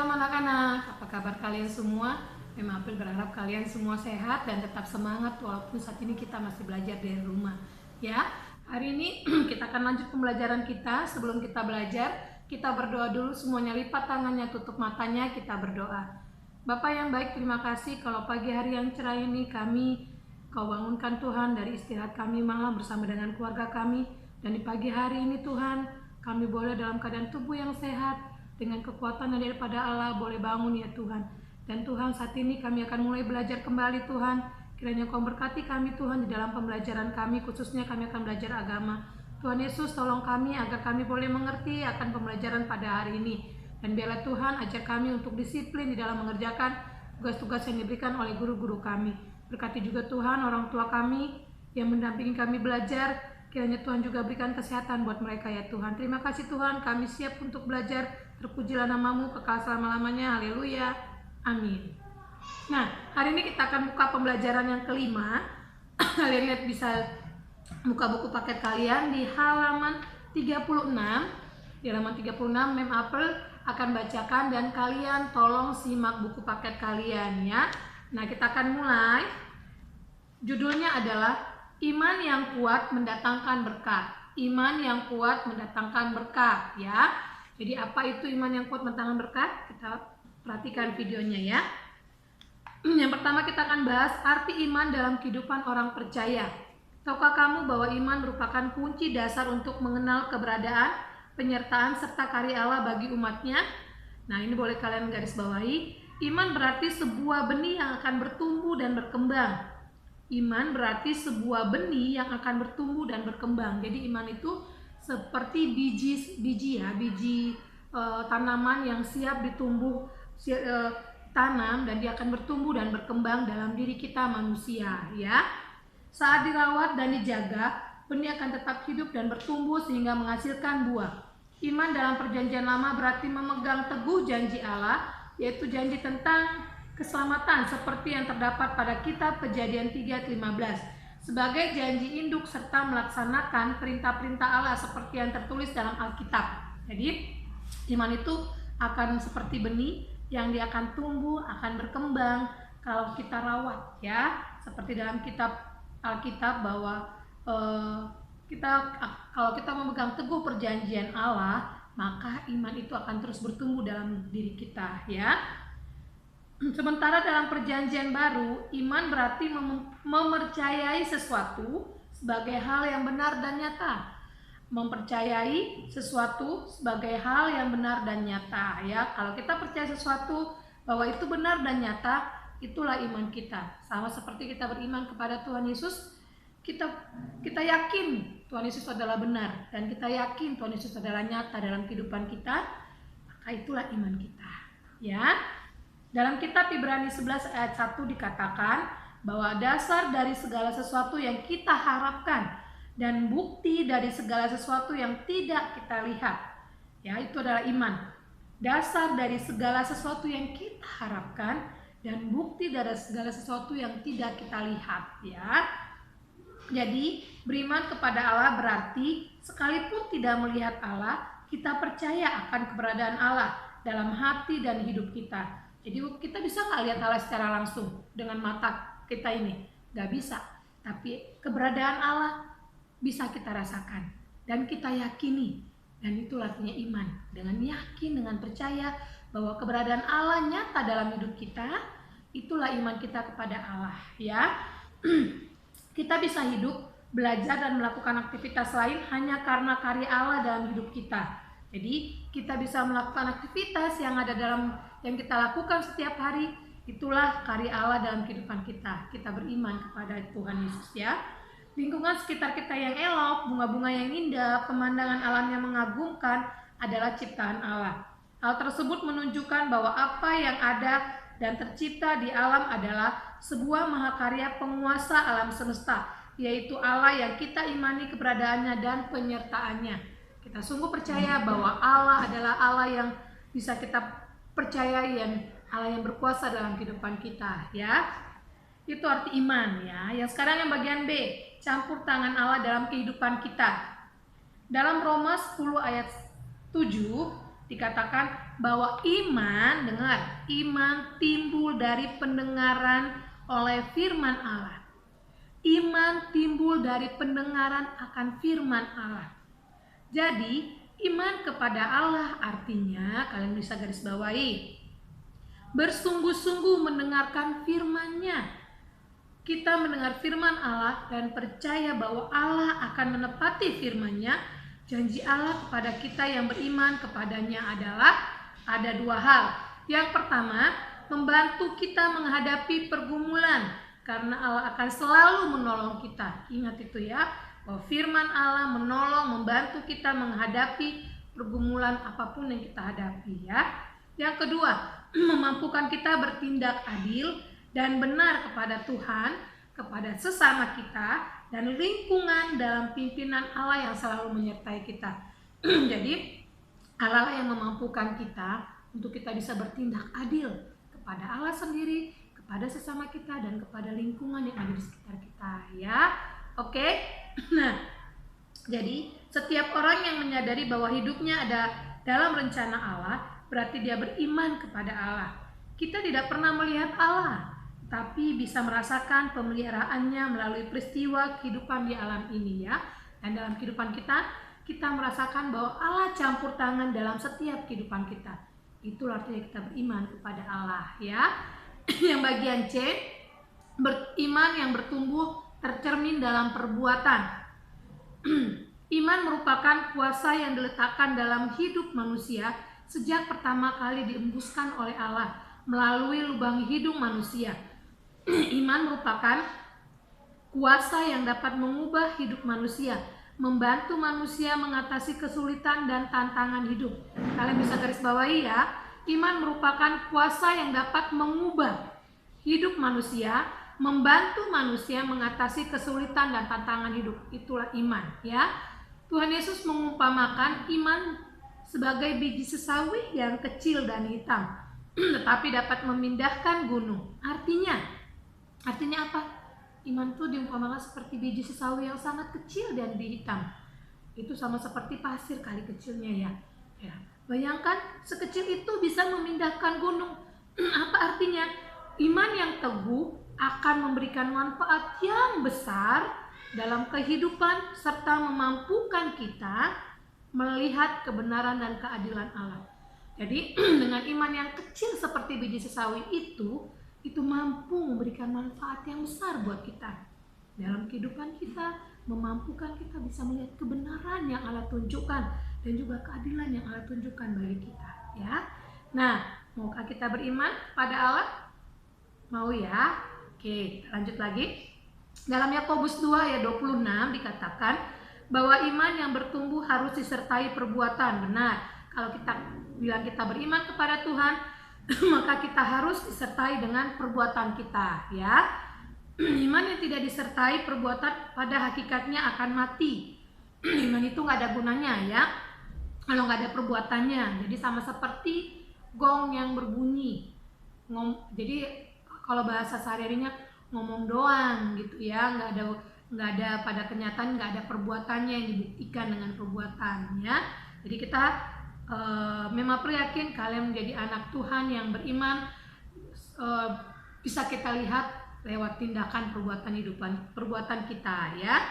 Shalom anak-anak, apa kabar kalian semua? Memang April berharap kalian semua sehat dan tetap semangat walaupun saat ini kita masih belajar dari rumah. Ya, hari ini kita akan lanjut pembelajaran kita. Sebelum kita belajar, kita berdoa dulu semuanya, lipat tangannya, tutup matanya, kita berdoa. Bapa yang baik, terima kasih kalau pagi hari yang cerah ini Kau bangunkan Tuhan dari istirahat kami malam bersama dengan keluarga kami. Dan di pagi hari ini Tuhan, kami boleh dalam keadaan tubuh yang sehat, dengan kekuatan yang daripada Allah boleh bangun ya Tuhan. Dan Tuhan, saat ini kami akan mulai belajar kembali Tuhan. Kiranya Kau berkati kami Tuhan di dalam pembelajaran kami, khususnya kami akan belajar agama. Tuhan Yesus, tolong kami agar kami boleh mengerti akan pembelajaran pada hari ini. Dan biarlah Tuhan ajar kami untuk disiplin di dalam mengerjakan tugas-tugas yang diberikan oleh guru-guru kami. Berkati juga Tuhan orang tua kami yang mendampingi kami belajar. Kiranya Tuhan juga berikan kesehatan buat mereka ya Tuhan. Terima kasih Tuhan, kami siap untuk belajar. Terpujilah nama-Mu kekal selama-lamanya. Haleluya. Amin. Nah, hari ini kita akan buka pembelajaran yang kelima. Kalian lihat, bisa buka buku paket kalian di halaman 36. Di halaman 36 Mem April akan bacakan dan kalian tolong simak buku paket kalian ya. Nah, kita akan mulai. Judulnya adalah Iman yang kuat mendatangkan berkat. Iman yang kuat mendatangkan berkat ya. Jadi apa itu iman yang kuat mendatangkan berkat? Kita perhatikan videonya ya. Yang pertama kita akan bahas arti iman dalam kehidupan orang percaya. Tahukah kamu bahwa iman merupakan kunci dasar untuk mengenal keberadaan, penyertaan, serta karya Allah bagi umatnya? Nah, ini boleh kalian garis bawahi. Iman berarti sebuah benih yang akan bertumbuh dan berkembang. Iman berarti sebuah benih yang akan bertumbuh dan berkembang. Jadi iman itu seperti biji tanaman yang siap tanam, dan dia akan bertumbuh dan berkembang dalam diri kita manusia ya. Saat dirawat dan dijaga, benih akan tetap hidup dan bertumbuh sehingga menghasilkan buah. Iman dalam perjanjian lama berarti memegang teguh janji Allah, yaitu janji tentang keselamatan seperti yang terdapat pada kitab Kejadian 3:15. Sebagai janji induk serta melaksanakan perintah-perintah Allah seperti yang tertulis dalam Alkitab. Jadi iman itu akan seperti benih yang dia akan tumbuh, akan berkembang kalau kita rawat ya. Seperti dalam kitab Alkitab bahwa kalau kita memegang teguh perjanjian Allah, maka iman itu akan terus bertumbuh dalam diri kita ya. Sementara dalam perjanjian baru, iman berarti mempercayai sesuatu sebagai hal yang benar dan nyata. Mempercayai sesuatu sebagai hal yang benar dan nyata ya. Kalau kita percaya sesuatu bahwa itu benar dan nyata, itulah iman kita. Sama seperti kita beriman kepada Tuhan Yesus, kita yakin Tuhan Yesus adalah benar, dan kita yakin Tuhan Yesus adalah nyata dalam kehidupan kita, maka itulah iman kita ya. Dalam kitab Ibrani 11 ayat 1 dikatakan bahwa dasar dari segala sesuatu yang kita harapkan dan bukti dari segala sesuatu yang tidak kita lihat, ya, itu adalah iman. Dasar dari segala sesuatu yang kita harapkan dan bukti dari segala sesuatu yang tidak kita lihat, ya. Jadi beriman kepada Allah berarti sekalipun tidak melihat Allah, kita percaya akan keberadaan Allah dalam hati dan hidup kita. Jadi kita bisa nggak lihat Allah secara langsung dengan mata kita ini? Nggak bisa. Tapi keberadaan Allah bisa kita rasakan dan kita yakini. Dan itu artinya iman. Dengan yakin, dengan percaya bahwa keberadaan Allah nyata dalam hidup kita, itulah iman kita kepada Allah. Ya, kita bisa hidup, belajar dan melakukan aktivitas lain hanya karena karya Allah dalam hidup kita. Jadi kita bisa melakukan aktivitas yang kita lakukan setiap hari, itulah karya Allah dalam kehidupan kita. Kita beriman kepada Tuhan Yesus ya. Lingkungan sekitar kita yang elok, bunga-bunga yang indah, pemandangan alam yang mengagumkan adalah ciptaan Allah. Hal tersebut menunjukkan bahwa apa yang ada dan tercipta di alam adalah sebuah mahakarya penguasa alam semesta, yaitu Allah yang kita imani keberadaannya dan penyertaannya. Kita sungguh percaya bahwa Allah adalah Allah yang bisa kita percayai, dan Allah yang berkuasa dalam kehidupan kita ya. Itu arti iman ya. Yang sekarang yang bagian B, campur tangan Allah dalam kehidupan kita. Dalam Roma 10 ayat 7 dikatakan, bahwa iman, dengar, iman timbul dari pendengaran oleh firman Allah. Iman timbul dari pendengaran akan firman Allah. Jadi, iman kepada Allah artinya, kalian bisa garis bawahi, bersungguh-sungguh mendengarkan firman-Nya. Kita mendengar firman Allah dan percaya bahwa Allah akan menepati firman-Nya. Janji Allah kepada kita yang beriman kepadanya adalah ada dua hal. Yang pertama, membantu kita menghadapi pergumulan, karena Allah akan selalu menolong kita. Ingat itu ya, bahwa firman Allah menolong, membantu kita menghadapi pergumulan apapun yang kita hadapi ya. Yang kedua, memampukan kita bertindak adil dan benar kepada Tuhan, kepada sesama kita, dan lingkungan dalam pimpinan Allah yang selalu menyertai kita. Jadi Allah yang memampukan kita untuk kita bisa bertindak adil kepada Allah sendiri, kepada sesama kita, dan kepada lingkungan yang ada di sekitar kita ya. Oke. Nah, jadi setiap orang yang menyadari bahwa hidupnya ada dalam rencana Allah, berarti dia beriman kepada Allah. Kita tidak pernah melihat Allah, tapi bisa merasakan pemeliharaannya melalui peristiwa kehidupan di alam ini ya. Dan dalam kehidupan kita merasakan bahwa Allah campur tangan dalam setiap kehidupan kita. Itulah artinya kita beriman kepada Allah ya. Yang bagian C, beriman yang bertumbuh tercermin dalam perbuatan. Iman merupakan kuasa yang diletakkan dalam hidup manusia sejak pertama kali diembuskan oleh Allah melalui lubang hidung manusia. Iman merupakan kuasa yang dapat mengubah hidup manusia, membantu manusia mengatasi kesulitan dan tantangan hidup. Kalian bisa garis bawahi ya, iman merupakan kuasa yang dapat mengubah hidup manusia, membantu manusia mengatasi kesulitan dan tantangan hidup. Itulah iman ya. Tuhan Yesus mengumpamakan iman sebagai biji sesawi yang kecil dan hitam, tetapi dapat memindahkan gunung. Artinya apa? Iman itu diumpamakan seperti biji sesawi yang sangat kecil dan hitam. Itu sama seperti pasir kali kecilnya ya. Bayangkan sekecil itu bisa memindahkan gunung. Apa artinya? Iman yang teguh akan memberikan manfaat yang besar dalam kehidupan serta memampukan kita melihat kebenaran dan keadilan Allah. Jadi dengan iman yang kecil seperti biji sesawi itu mampu memberikan manfaat yang besar buat kita dalam kehidupan kita, memampukan kita bisa melihat kebenaran yang Allah tunjukkan dan juga keadilan yang Allah tunjukkan bagi kita ya. Nah, maukah kita beriman pada Allah? Mau ya? Oke, lanjut lagi. Dalam Yakobus 2 ayat 26 dikatakan bahwa iman yang bertumbuh harus disertai perbuatan. Benar, kalau kita bilang kita beriman kepada Tuhan, maka kita harus disertai dengan perbuatan kita ya. Iman yang tidak disertai perbuatan pada hakikatnya akan mati. Iman itu nggak ada gunanya ya kalau nggak ada perbuatannya. Jadi sama seperti gong yang berbunyi. Jadi kalau bahasa sehari-harinya ngomong doang gitu ya, nggak ada pada kenyataan, nggak ada perbuatannya yang dibuktikan dengan perbuatan ya. Jadi kita memang perlu yakin kalian menjadi anak Tuhan yang beriman, bisa kita lihat lewat tindakan perbuatan kita ya.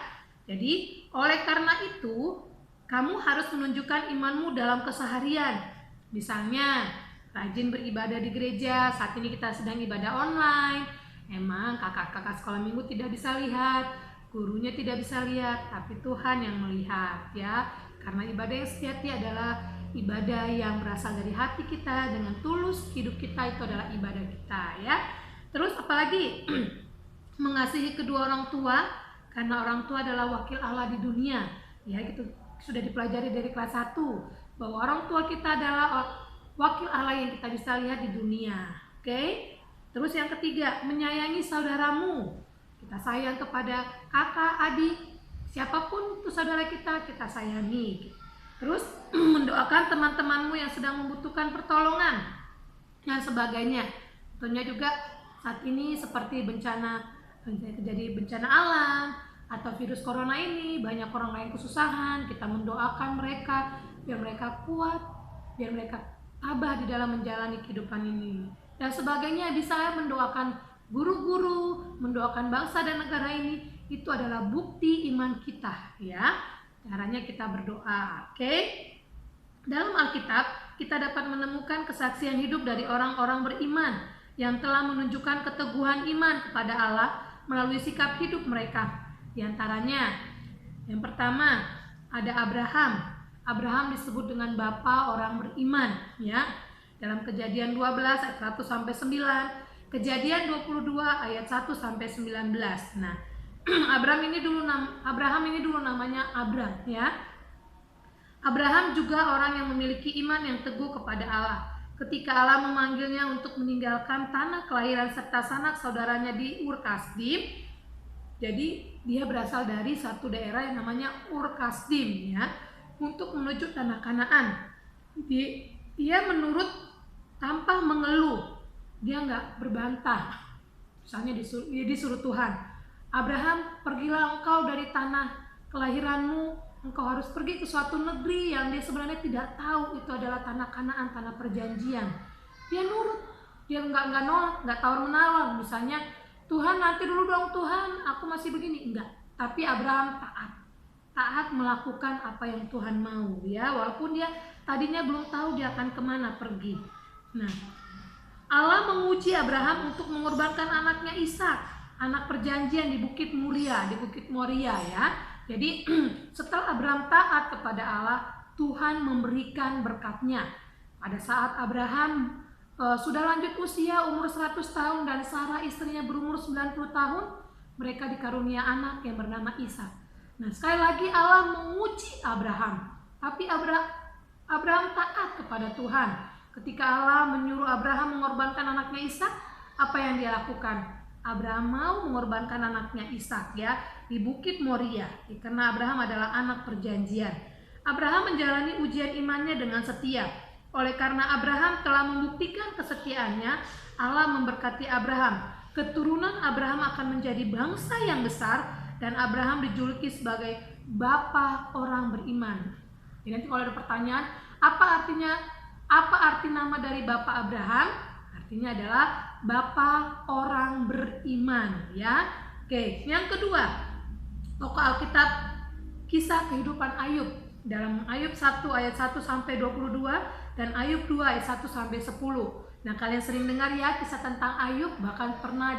Jadi oleh karena itu kamu harus menunjukkan imanmu dalam keseharian. Misalnya rajin beribadah di gereja. Saat ini kita sedang ibadah online. Emang kakak-kakak sekolah minggu tidak bisa lihat, gurunya tidak bisa lihat, tapi Tuhan yang melihat ya. Karena ibadah yang sejati adalah ibadah yang berasal dari hati kita dengan tulus. Hidup kita itu adalah ibadah kita ya. Terus apalagi mengasihi kedua orang tua, karena orang tua adalah wakil Allah di dunia ya. Gitu sudah dipelajari dari kelas 1 bahwa orang tua kita adalah wakil Allah yang kita bisa lihat di dunia. Oke? Terus yang ketiga, menyayangi saudaramu. Kita sayang kepada kakak, adik, siapapun itu saudara kita sayangi. Terus mendoakan teman-temanmu yang sedang membutuhkan pertolongan dan sebagainya. Tentunya juga saat ini seperti terjadi bencana alam atau virus corona ini, banyak orang lain kesusahan. Kita mendoakan mereka biar mereka kuat, biar mereka Abah di dalam menjalani kehidupan ini. Dan sebagainya, bisa mendoakan guru-guru, mendoakan bangsa dan negara ini, itu adalah bukti iman kita, ya. Caranya kita berdoa, oke? Dalam Alkitab, kita dapat menemukan kesaksian hidup dari orang-orang beriman yang telah menunjukkan keteguhan iman kepada Allah melalui sikap hidup mereka. Di antaranya, yang pertama, ada Abraham. Abraham disebut dengan bapa orang beriman, ya. Dalam Kejadian 12 ayat 1 sampai 9, Kejadian 22 ayat 1 sampai 19. Nah, Abraham ini dulu namanya Abram, ya. Abraham juga orang yang memiliki iman yang teguh kepada Allah. Ketika Allah memanggilnya untuk meninggalkan tanah kelahiran serta sanak saudaranya di Ur Kasdim, jadi dia berasal dari satu daerah yang namanya Ur Kasdim, ya, untuk menuju tanah Kanaan. Dia menurut tanpa mengeluh, dia nggak berbantah. Misalnya disuruh Tuhan, Abraham, pergilah engkau dari tanah kelahiranmu, engkau harus pergi ke suatu negeri yang dia sebenarnya tidak tahu itu adalah tanah Kanaan, tanah perjanjian. Dia nurut, dia nggak nolak, nggak tawar menawar. Misalnya, Tuhan nanti dulu dong Tuhan, aku masih begini, enggak. Tapi Abraham taat melakukan apa yang Tuhan mau, ya, walaupun dia tadinya belum tahu dia akan kemana pergi. Nah, Allah menguji Abraham untuk mengorbankan anaknya Ishak, anak perjanjian di Bukit Moria, ya. Jadi setelah Abraham taat kepada Allah, Tuhan memberikan berkatnya. Pada saat Abraham sudah lanjut usia, umur 100 tahun, dan Sarah istrinya berumur 90 tahun, mereka dikarunia anak yang bernama Ishak. Nah, sekali lagi Allah menguji Abraham, tapi Abraham taat kepada Tuhan. Ketika Allah menyuruh Abraham mengorbankan anaknya Ishak, apa yang dia lakukan? Abraham mau mengorbankan anaknya Ishak, ya, di Bukit Moria, karena Abraham adalah anak perjanjian. Abraham menjalani ujian imannya dengan setia. Oleh karena Abraham telah membuktikan kesetiaannya, Allah memberkati Abraham. Keturunan Abraham akan menjadi bangsa yang besar, dan Abraham dijuluki sebagai bapa orang beriman. Jadi nanti kalau ada pertanyaan, apa arti nama dari Bapak Abraham? Artinya adalah Bapa orang beriman, ya. Oke, yang kedua, tokoh Alkitab kisah kehidupan Ayub. Dalam Ayub 1 ayat 1 sampai 22 dan Ayub 2 ayat 1 sampai 10. Nah, kalian sering dengar ya kisah tentang Ayub, bahkan pernah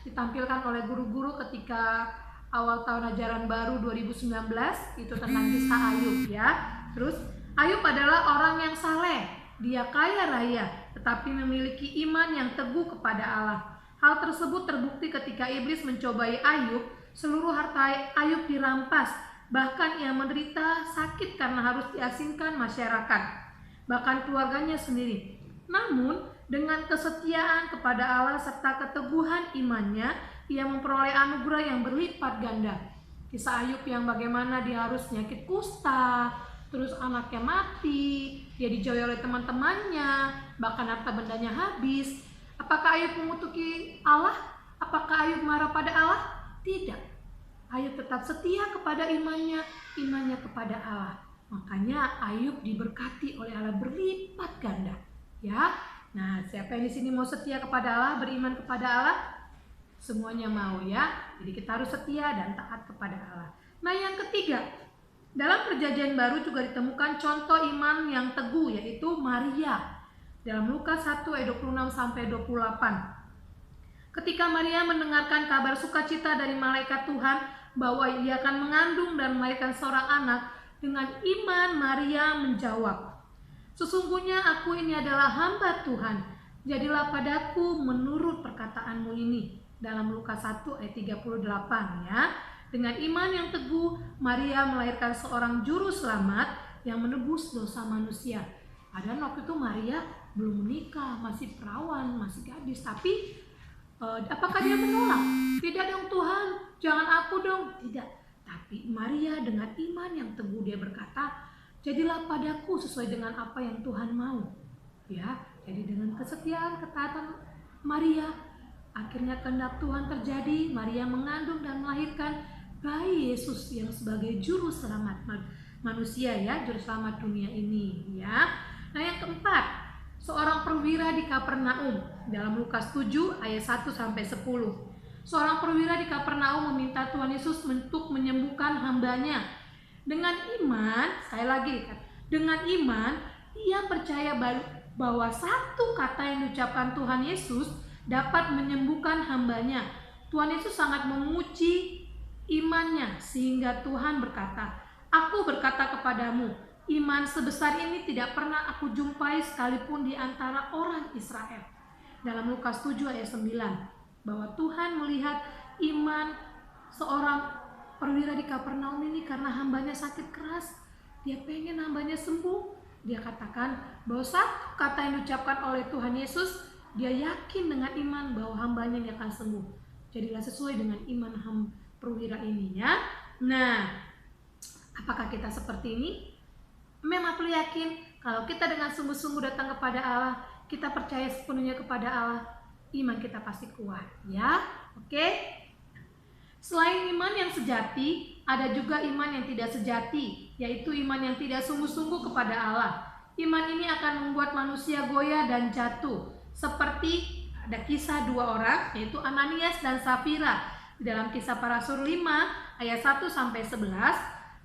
ditampilkan oleh guru-guru ketika awal tahun ajaran baru 2019, itu tentang kisah Ayub, ya. Terus Ayub adalah orang yang saleh. Dia kaya raya, tetapi memiliki iman yang teguh kepada Allah. Hal tersebut terbukti ketika iblis mencobai Ayub. Seluruh harta Ayub dirampas, bahkan ia menderita sakit karena harus diasingkan masyarakat, bahkan keluarganya sendiri. Namun, dengan kesetiaan kepada Allah serta keteguhan imannya, ia memperoleh anugerah yang berlipat ganda. Kisah Ayub yang bagaimana dia harus penyakit kusta, terus anaknya mati, dia dijauhi oleh teman-temannya, bahkan harta bendanya habis. Apakah Ayub mengutuki Allah? Apakah Ayub marah pada Allah? Tidak. Ayub tetap setia kepada imannya kepada Allah. Makanya Ayub diberkati oleh Allah berlipat ganda, ya. Nah, siapa yang di sini mau setia kepada Allah, beriman kepada Allah? Semuanya mau, ya. Jadi kita harus setia dan taat kepada Allah. Nah, yang ketiga, dalam Perjanjian Baru juga ditemukan contoh iman yang teguh, yaitu Maria. Dalam Lukas 1 ayat 26 sampai 28. Ketika Maria mendengarkan kabar sukacita dari malaikat Tuhan bahwa ia akan mengandung dan melahirkan seorang anak, dengan iman Maria menjawab, "Sesungguhnya aku ini adalah hamba Tuhan, jadilah padaku menurut perkataanmu ini." Dalam Lukas 1 ayat 38, ya. Dengan iman yang teguh, Maria melahirkan seorang juru selamat yang menebus dosa manusia. Padahal waktu itu Maria belum menikah, masih perawan, masih gadis. Tapi apakah dia menolak? Tidak dong Tuhan, jangan aku dong. Tidak. Tapi Maria dengan iman yang teguh dia berkata, "Jadilah padaku sesuai dengan apa yang Tuhan mau." Ya, jadi dengan kesetiaan, ketaatan Maria, akhirnya kehendak Tuhan terjadi. Maria mengandung dan melahirkan bayi Yesus yang sebagai juru selamat. manusia ya, juru selamat dunia ini ya. Nah yang keempat, seorang perwira di Kapernaum dalam Lukas 7 ayat 1 sampai 10. Seorang perwira di Kapernaum meminta Tuhan Yesus untuk menyembuhkan hambanya. Dengan iman, sekali lagi, dengan iman ia percaya bahwa satu kata yang diucapkan Tuhan Yesus dapat menyembuhkan hambanya. Tuhan Yesus sangat memuji imannya sehingga Tuhan berkata, "Aku berkata kepadamu, iman sebesar ini tidak pernah aku jumpai sekalipun di antara orang Israel." Dalam Lukas 7 ayat 9, bahwa Tuhan melihat iman seorang perwira di Kapernaum ini karena hambanya sakit keras. Dia pengen hambanya sembuh. Dia katakan bahwa satu kata yang diucapkan oleh Tuhan Yesus, dia yakin dengan iman bahwa hambanya ini akan sembuh. Jadilah sesuai dengan iman perwira ini ya. Nah, apakah kita seperti ini? Memang perlu yakin kalau kita dengan sungguh-sungguh datang kepada Allah, kita percaya sepenuhnya kepada Allah, iman kita pasti kuat ya. Oke? Selain iman yang sejati, ada juga iman yang tidak sejati, yaitu iman yang tidak sungguh-sungguh kepada Allah. Iman ini akan membuat manusia goyah dan jatuh. Seperti ada kisah dua orang, yaitu Ananias dan Safira. Dalam Kisah Para Rasul 5 ayat 1 sampai 11,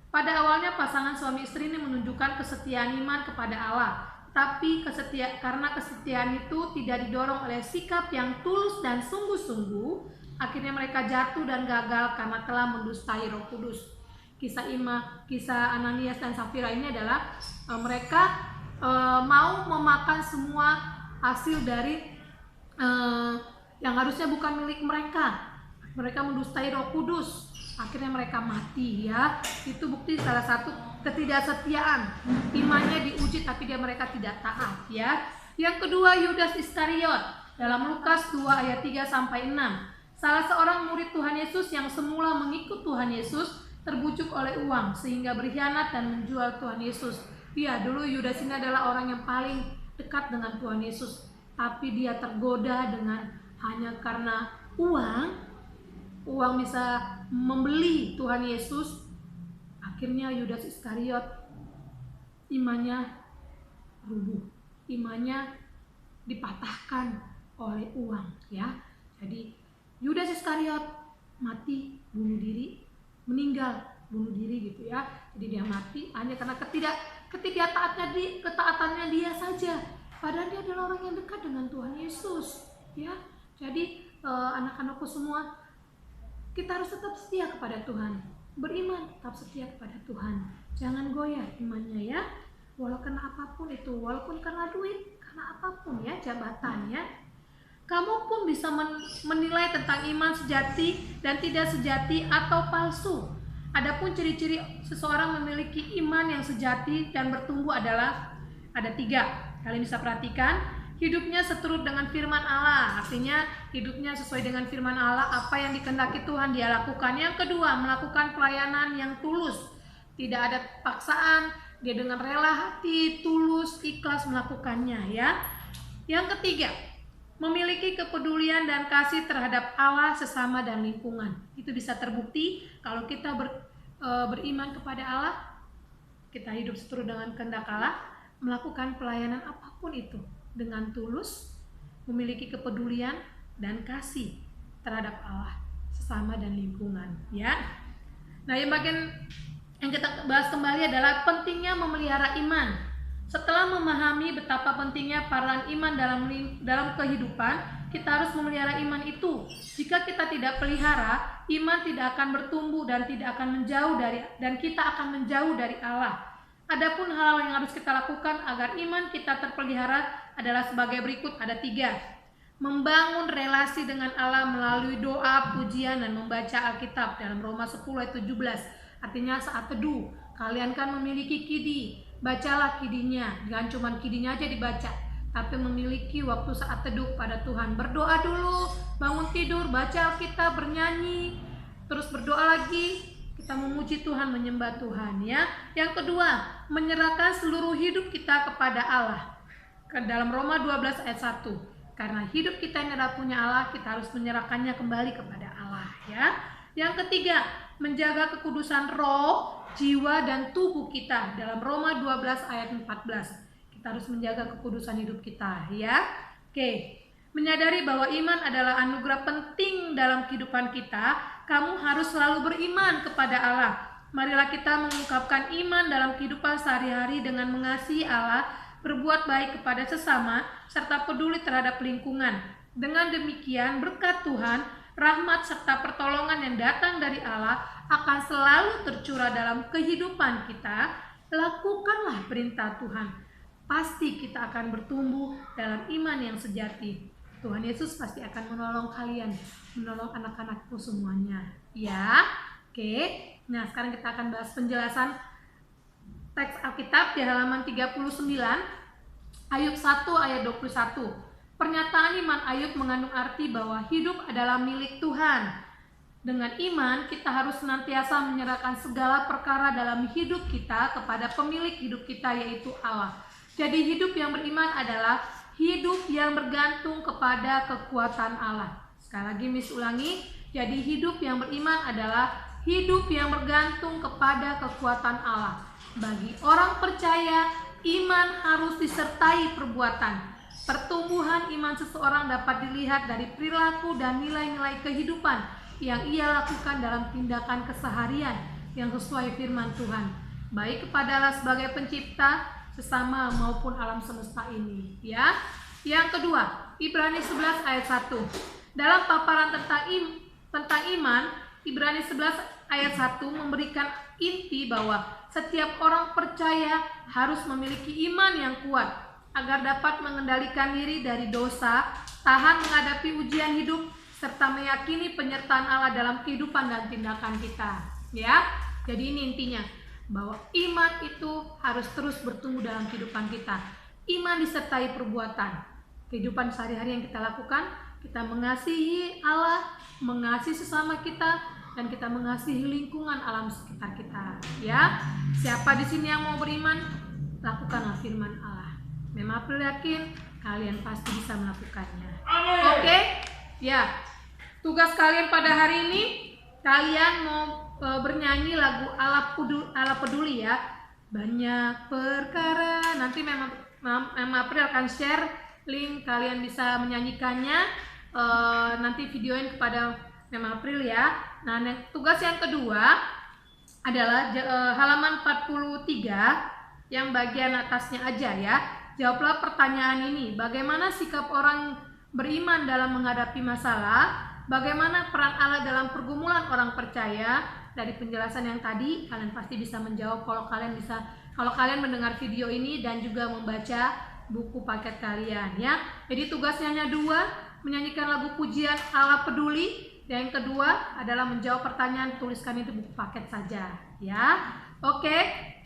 pada awalnya pasangan suami istri ini menunjukkan kesetiaan iman kepada Allah. Tapi karena kesetiaan itu tidak didorong oleh sikap yang tulus dan sungguh-sungguh, akhirnya mereka jatuh dan gagal karena telah mendustai Roh Kudus. Kisah Ananias dan Safira ini adalah mereka mau memakan semua hasil dari yang harusnya bukan milik mereka. Mereka mendustai Roh Kudus. Akhirnya mereka mati ya. Itu bukti salah satu ketidaksetiaan. Imannya diuji tapi mereka tidak taat ya. Yang kedua, Yudas Iskariot dalam Lukas 2 ayat 3 sampai 6. Salah seorang murid Tuhan Yesus yang semula mengikut Tuhan Yesus terbujuk oleh uang sehingga berkhianat dan menjual Tuhan Yesus. Ya, dulu Yudas ini adalah orang yang paling dekat dengan Tuhan Yesus, tapi dia tergoda dengan hanya karena uang bisa membeli Tuhan Yesus. Akhirnya Yudas Iskariot imannya rubuh, imannya dipatahkan oleh uang ya. Jadi Yudas Iskariot mati bunuh diri, meninggal bunuh diri gitu ya. Jadi dia mati hanya karena ketaatannya dia saja. Padahal dia adalah orang yang dekat dengan Tuhan Yesus ya. Jadi anak-anakku semua, kita harus tetap setia kepada Tuhan. Beriman, tetap setia kepada Tuhan. Jangan goyah imannya ya. Walau karena apapun itu, walaupun karena duit, karena apapun ya, jabatan ya. Kamu pun bisa menilai tentang iman sejati dan tidak sejati atau palsu. Adapun ciri-ciri seseorang memiliki iman yang sejati dan bertumbuh adalah ada 3. Kalian bisa perhatikan, hidupnya seturut dengan firman Allah. Artinya hidupnya sesuai dengan firman Allah, apa yang dikehendaki Tuhan dia lakukan. Yang kedua, melakukan pelayanan yang tulus. Tidak ada paksaan, dia dengan rela hati, tulus, ikhlas melakukannya ya. Yang ketiga, memiliki kepedulian dan kasih terhadap Allah, sesama, dan lingkungan. Itu bisa terbukti kalau kita beriman kepada Allah, kita hidup seturut dengan kehendak Allah, melakukan pelayanan apapun itu dengan tulus, memiliki kepedulian dan kasih terhadap Allah, sesama, dan lingkungan ya. Nah, yang kita bahas kembali adalah pentingnya memelihara iman. Setelah memahami betapa pentingnya peranan iman dalam kehidupan, kita harus memelihara iman itu. Jika kita tidak pelihara, iman tidak akan bertumbuh dan kita akan menjauh dari Allah. Adapun hal yang harus kita lakukan agar iman kita terpelihara adalah sebagai berikut, ada 3. Membangun relasi dengan Allah melalui doa, pujian, dan membaca Alkitab dalam Roma 10 ayat 17. Artinya saat teduh, kalian kan memiliki kidi. Bacalah kidinya, jangan cuma kidinya aja dibaca, tapi memiliki waktu saat teduh pada Tuhan. Berdoa dulu, bangun tidur, baca Alkitab, bernyanyi, terus berdoa lagi, kita memuji Tuhan, menyembah Tuhan ya. Yang kedua, menyerahkan seluruh hidup kita kepada Allah. Dalam Roma 12 ayat 1, karena hidup kita ini adalah punya Allah, kita harus menyerahkannya kembali kepada Allah ya. Yang ketiga, menjaga kekudusan roh jiwa dan tubuh kita dalam Roma 12 ayat 14. Kita harus menjaga kekudusan hidup kita, ya. Oke. Menyadari bahwa iman adalah anugerah penting dalam kehidupan kita, kamu harus selalu beriman kepada Allah. Marilah kita mengungkapkan iman dalam kehidupan sehari-hari dengan mengasihi Allah, berbuat baik kepada sesama, serta peduli terhadap lingkungan. Dengan demikian, berkat Tuhan, rahmat serta pertolongan yang datang dari Allah akan selalu tercurah dalam kehidupan kita. Lakukanlah perintah Tuhan. Pasti kita akan bertumbuh dalam iman yang sejati. Tuhan Yesus pasti akan menolong kalian, menolong anak-anakku semuanya, ya. Oke. Nah, sekarang kita akan bahas penjelasan teks Alkitab di halaman 39, Ayub 1 ayat 21. Pernyataan iman Ayub mengandung arti bahwa hidup adalah milik Tuhan. Dengan iman, kita harus senantiasa menyerahkan segala perkara dalam hidup kita kepada pemilik hidup kita, yaitu Allah. Jadi hidup yang beriman adalah hidup yang bergantung kepada kekuatan Allah. Sekali lagi Miss ulangi, jadi hidup yang beriman adalah hidup yang bergantung kepada kekuatan Allah. Bagi orang percaya, iman harus disertai perbuatan. Pertumbuhan iman seseorang dapat dilihat dari perilaku dan nilai-nilai kehidupan yang ia lakukan dalam tindakan keseharian yang sesuai firman Tuhan, baik kepada Allah sebagai pencipta, sesama maupun alam semesta ini, ya. Yang kedua, Ibrani 11 ayat 1. Dalam paparan tentang iman, Ibrani 11 ayat 1 memberikan inti bahwa setiap orang percaya harus memiliki iman yang kuat agar dapat mengendalikan diri dari dosa, tahan menghadapi ujian hidup, serta meyakini penyertaan Allah dalam kehidupan dan tindakan kita, ya. Jadi ini intinya, bahwa iman itu harus terus bertumbuh dalam kehidupan kita. Iman disertai perbuatan. Kehidupan sehari-hari yang kita lakukan, kita mengasihi Allah, mengasihi sesama kita, dan kita mengasihi lingkungan alam sekitar kita, ya. Siapa di sini yang mau beriman, lakukanlah firman Allah. Mem April yakin kalian pasti bisa melakukannya. Oke? Ya. Tugas kalian pada hari ini, kalian mau bernyanyi lagu Allah Peduli, ya. Banyak perkara. Nanti Mem April akan share link, kalian bisa menyanyikannya. Nanti videoin kepada Mem April, ya. Nah, tugas yang kedua adalah halaman 43 yang bagian atasnya aja, ya. Jawablah pertanyaan ini. Bagaimana sikap orang beriman dalam menghadapi masalah? Bagaimana peran Allah dalam pergumulan orang percaya? Dari penjelasan yang tadi, kalian pasti bisa menjawab kalau kalian mendengar video ini dan juga membaca buku paket kalian, ya. Jadi tugasnya hanya dua, menyanyikan lagu pujian Allah Peduli, dan yang kedua adalah menjawab pertanyaan, tuliskan itu buku paket saja, ya. Oke,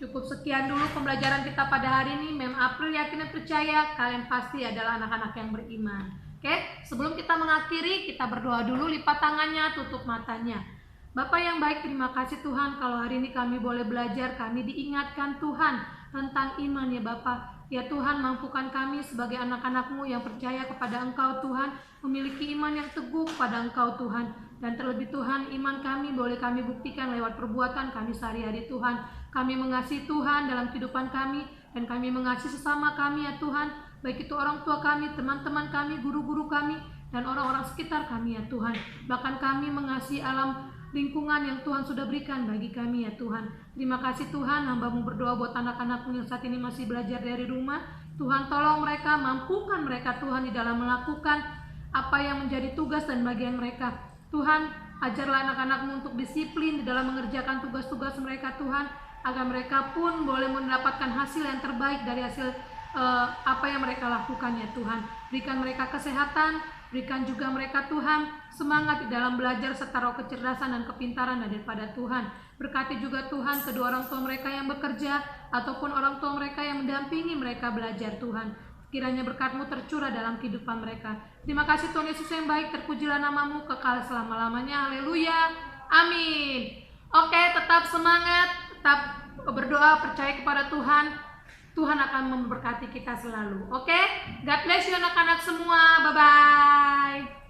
cukup sekian dulu pembelajaran kita pada hari ini. Mem April yakin dan percaya kalian pasti adalah anak-anak yang beriman. Oke, sebelum kita mengakhiri, kita berdoa dulu, lipat tangannya, tutup matanya. Bapak yang baik, terima kasih Tuhan kalau hari ini kami boleh belajar, kami diingatkan Tuhan tentang iman, ya Bapak. Ya Tuhan, mampukan kami sebagai anak-anak-Mu yang percaya kepada Engkau Tuhan, memiliki iman yang teguh kepada Engkau Tuhan. Dan terlebih Tuhan, iman kami boleh kami buktikan lewat perbuatan kami sehari-hari Tuhan. Kami mengasihi Tuhan dalam kehidupan kami, dan kami mengasihi sesama kami, ya Tuhan. Baik itu orang tua kami, teman-teman kami, guru-guru kami, dan orang-orang sekitar kami, ya Tuhan. Bahkan kami mengasihi alam lingkungan yang Tuhan sudah berikan bagi kami, ya Tuhan. Terima kasih Tuhan, hamba-Mu berdoa buat anak-anak-Mu yang saat ini masih belajar dari rumah. Tuhan tolong mereka, mampukan mereka Tuhan di dalam melakukan apa yang menjadi tugas dan bagian mereka. Tuhan, ajarlah anak-anak-Mu untuk disiplin di dalam mengerjakan tugas-tugas mereka Tuhan, agar mereka pun boleh mendapatkan hasil yang terbaik dari hasil apa yang mereka lakukan, ya Tuhan. Berikan mereka kesehatan, berikan juga mereka Tuhan semangat di dalam belajar serta roh kecerdasan dan kepintaran daripada Tuhan. Berkati juga Tuhan kedua orang tua mereka yang bekerja ataupun orang tua mereka yang mendampingi mereka belajar Tuhan. Kiranya berkat-Mu tercurah dalam kehidupan mereka. Terima kasih Tuhan Yesus yang baik, terpujilah nama-Mu kekal selama-lamanya. Haleluya. Amin. Oke, tetap semangat, tetap berdoa, percaya kepada Tuhan. Tuhan akan memberkati kita selalu. Oke? God bless you anak-anak semua. Bye-bye.